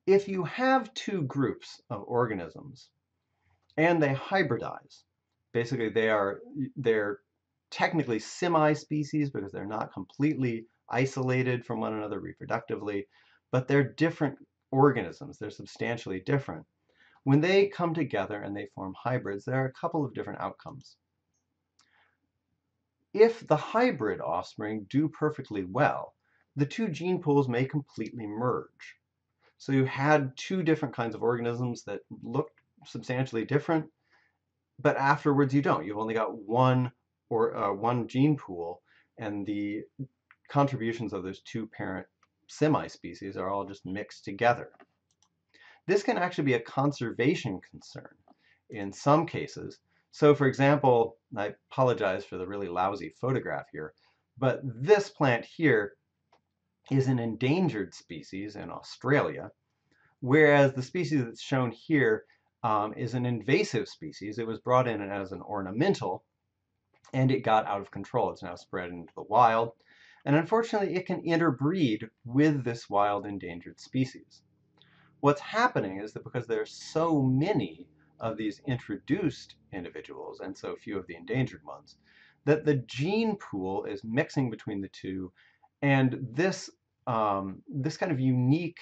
If you have two groups of organisms and they hybridize, basically they're technically semi-species because they're not completely isolated from one another reproductively, but they're different organisms. They're substantially different. When they come together and they form hybrids, there are a couple of different outcomes. If the hybrid offspring do perfectly well, the two gene pools may completely merge. So you had two different kinds of organisms that looked substantially different, but afterwards you don't. You've only got one gene pool, and the contributions of those two parent semi-species are all just mixed together. This can actually be a conservation concern in some cases. So for example, I apologize for the really lousy photograph here, but this plant here is an endangered species in Australia, whereas the species that's shown here is an invasive species. It was brought in as an ornamental, and it got out of control. It's now spread into the wild, and unfortunately it can interbreed with this wild endangered species. What's happening is that because there are so many of these introduced individuals and so few of the endangered ones, that the gene pool is mixing between the two, and this kind of unique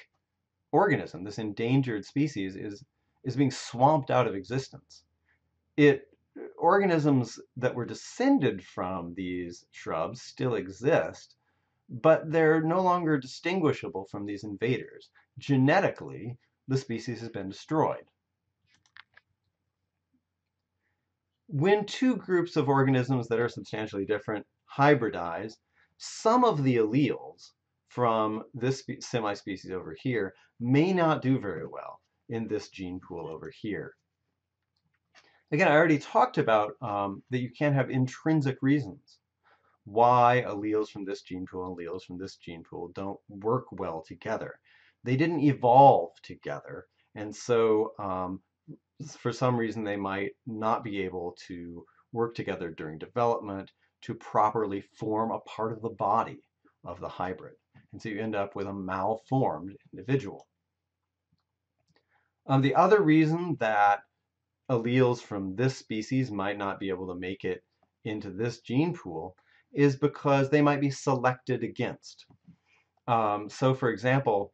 organism, this endangered species, is being swamped out of existence. Organisms that were descended from these shrubs still exist, but they're no longer distinguishable from these invaders. Genetically, the species has been destroyed. When two groups of organisms that are substantially different hybridize, some of the alleles from this semi-species over here may not do very well in this gene pool over here. Again, I already talked about that you can have intrinsic reasons why alleles from this gene pool and alleles from this gene pool don't work well together. They didn't evolve together, and so for some reason they might not be able to work together during development to properly form a part of the body of the hybrid. And so you end up with a malformed individual. The other reason that alleles from this species might not be able to make it into this gene pool is because they might be selected against. So for example,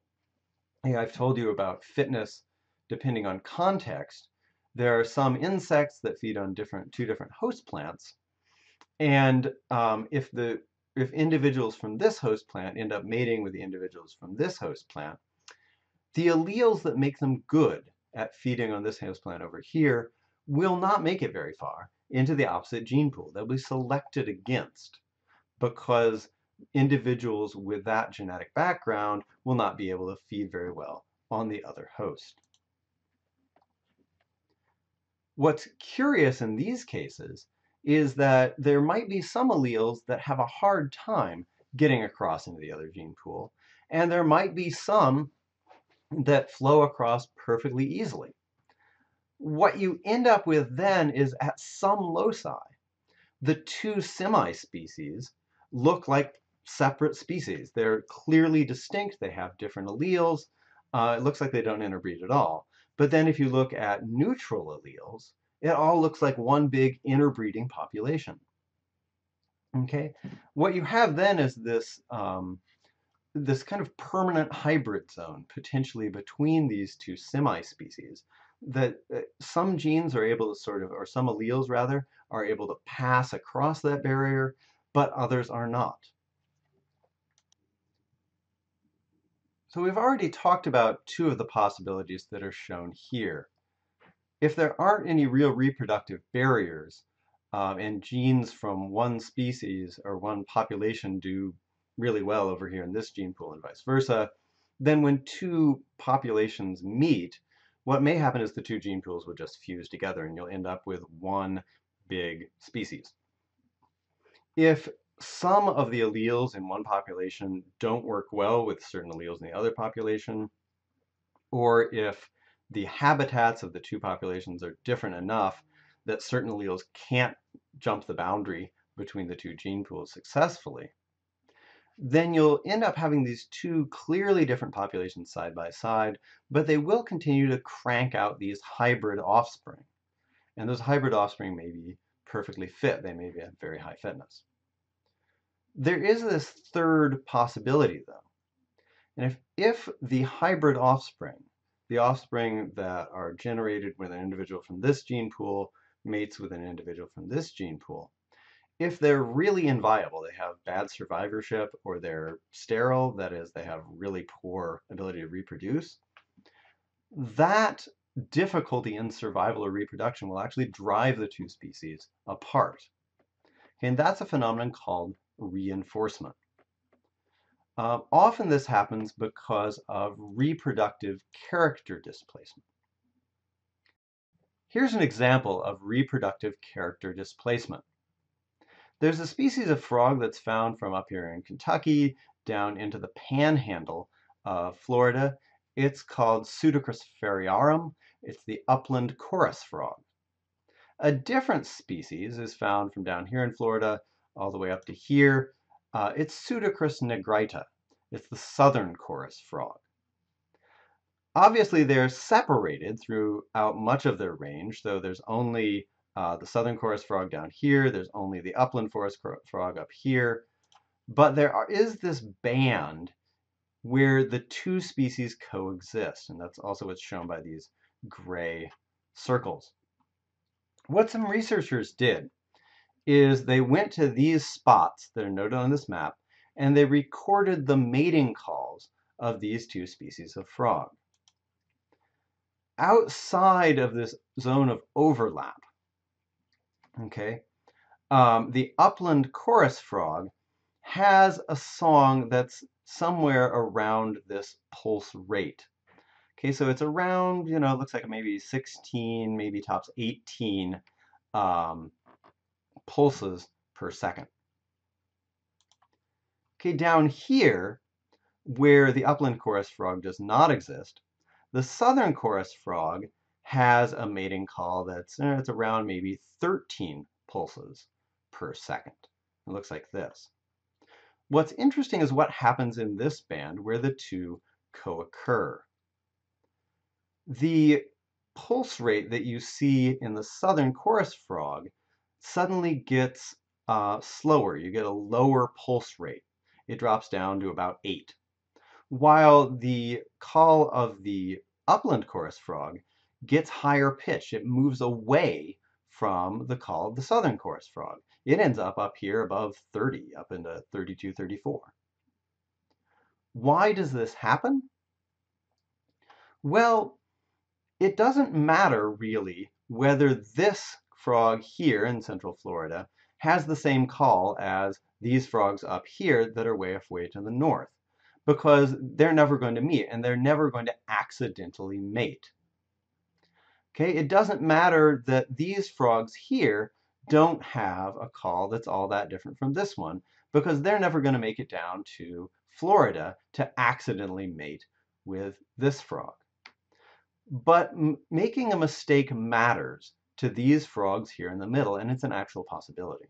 I've told you about fitness depending on context. There are some insects that feed on two different host plants, and if individuals from this host plant end up mating with the individuals from this host plant, the alleles that make them good at feeding on this host plant over here will not make it very far into the opposite gene pool. They'll be selected against because individuals with that genetic background will not be able to feed very well on the other host. What's curious in these cases is that there might be some alleles that have a hard time getting across into the other gene pool, and there might be some that flow across perfectly easily. What you end up with then is at some loci, the two semi-species look like separate species. They're clearly distinct. They have different alleles. It looks like they don't interbreed at all. But then if you look at neutral alleles, it all looks like one big interbreeding population. Okay, what you have then is this this kind of permanent hybrid zone potentially between these two semi-species that some genes are able to or some alleles rather, are able to pass across that barrier, but others are not. So we've already talked about two of the possibilities that are shown here. If there aren't any real reproductive barriers, and genes from one species or one population do really well over here in this gene pool and vice versa, then when two populations meet, what may happen is the two gene pools will just fuse together and you'll end up with one big species. If some of the alleles in one population don't work well with certain alleles in the other population, or if the habitats of the two populations are different enough that certain alleles can't jump the boundary between the two gene pools successfully, then you'll end up having these two clearly different populations side by side, but they will continue to crank out these hybrid offspring. And those hybrid offspring may be perfectly fit. They may have very high fitness. There is this third possibility, though. And if the hybrid offspring, the offspring that are generated with an individual from this gene pool, mates with an individual from this gene pool, if they're really inviable, they have bad survivorship, or they're sterile, that is, they have really poor ability to reproduce, that difficulty in survival or reproduction will actually drive the two species apart. And that's a phenomenon called reinforcement. Often this happens because of reproductive character displacement. Here's an example of reproductive character displacement. There's a species of frog that's found from up here in Kentucky down into the panhandle of Florida. It's called Pseudocrus feriarum. It's the upland chorus frog. A different species is found from down here in Florida all the way up to here. It's Pseudocrus negrita. It's the southern chorus frog. Obviously, they're separated throughout much of their range, though there's only the southern chorus frog down here, there's only the upland forest frog up here, but there is this band where the two species coexist, and that's also what's shown by these gray circles. What some researchers did is they went to these spots that are noted on this map, and they recorded the mating calls of these two species of frog. Outside of this zone of overlap, okay, the upland chorus frog has a song that's somewhere around this pulse rate. Okay, so it's around, it looks like maybe 16, maybe tops 18 pulses per second. Okay, down here, where the upland chorus frog does not exist, the southern chorus frog has a mating call that's it's around maybe 13 pulses per second. It looks like this. What's interesting is what happens in this band where the two co-occur. The pulse rate that you see in the southern chorus frog suddenly gets slower. You get a lower pulse rate. It drops down to about 8. While the call of the upland chorus frog gets higher pitch. It moves away from the call of the southern chorus frog. It ends up here above 30, up into 32, 34. Why does this happen? Well, it doesn't matter really whether this frog here in Central Florida has the same call as these frogs up here that are way to the north, because they're never going to meet and they're never going to accidentally mate. Okay, it doesn't matter that these frogs here don't have a call that's all that different from this one, because they're never going to make it down to Florida to accidentally mate with this frog. But making a mistake matters to these frogs here in the middle, and it's an actual possibility.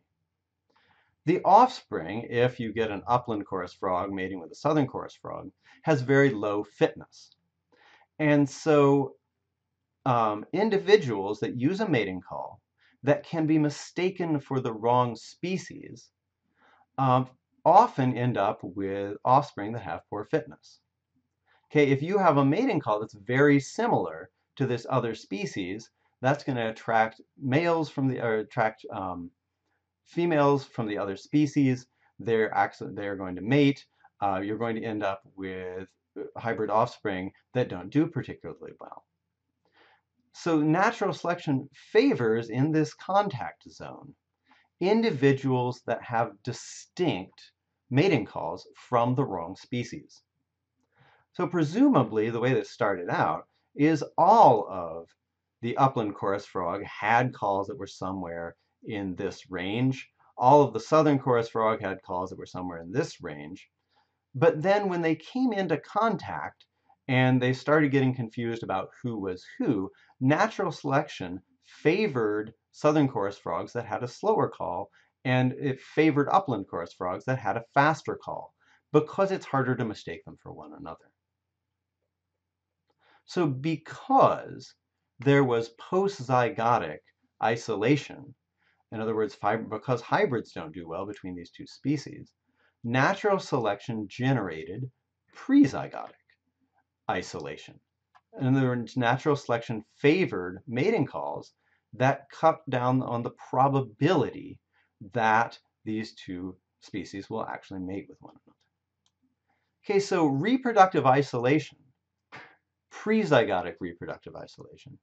The offspring, if you get an upland chorus frog mating with a southern chorus frog, has very low fitness. And so individuals that use a mating call that can be mistaken for the wrong species often end up with offspring that have poor fitness. Okay, if you have a mating call that's very similar to this other species, that's going to attract males from the, or attract females from the other species. They're going to mate. You're going to end up with hybrid offspring that don't do particularly well. So natural selection favors, in this contact zone, individuals that have distinct mating calls from the wrong species. So presumably, the way this started out is all of the upland chorus frog had calls that were somewhere in this range. All of the southern chorus frog had calls that were somewhere in this range. But then when they came into contact and they started getting confused about who was who, natural selection favored southern chorus frogs that had a slower call, and it favored upland chorus frogs that had a faster call. because it's harder to mistake them for one another. So because there was post-zygotic isolation, in other words, because hybrids don't do well between these two species, natural selection generated pre-zygotic isolation. In other words, natural selection favored mating calls that cut down on the probability that these two species will actually mate with one another. Okay, so reproductive isolation, pre-zygotic reproductive isolation,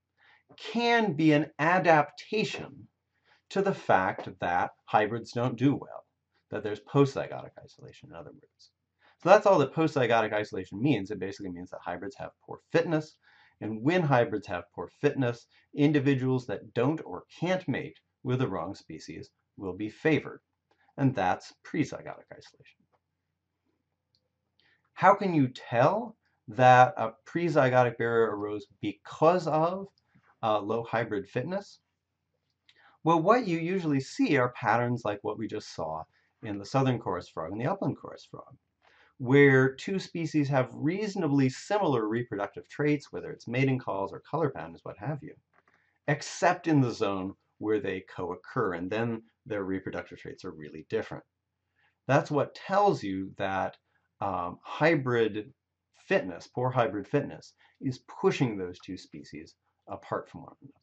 can be an adaptation to the fact that hybrids don't do well, that there's post-zygotic isolation, in other words. So that's all that post-zygotic isolation means. It basically means that hybrids have poor fitness, and when hybrids have poor fitness, individuals that don't or can't mate with the wrong species will be favored, and that's pre-zygotic isolation. How can you tell that a pre-zygotic barrier arose because of low hybrid fitness? Well, what you usually see are patterns like what we just saw in the southern chorus frog and the upland chorus frog, where two species have reasonably similar reproductive traits, whether it's mating calls or color patterns, what have you, except in the zone where they co-occur, and then their reproductive traits are really different. That's what tells you that hybrid fitness, poor hybrid fitness, is pushing those two species apart from one another.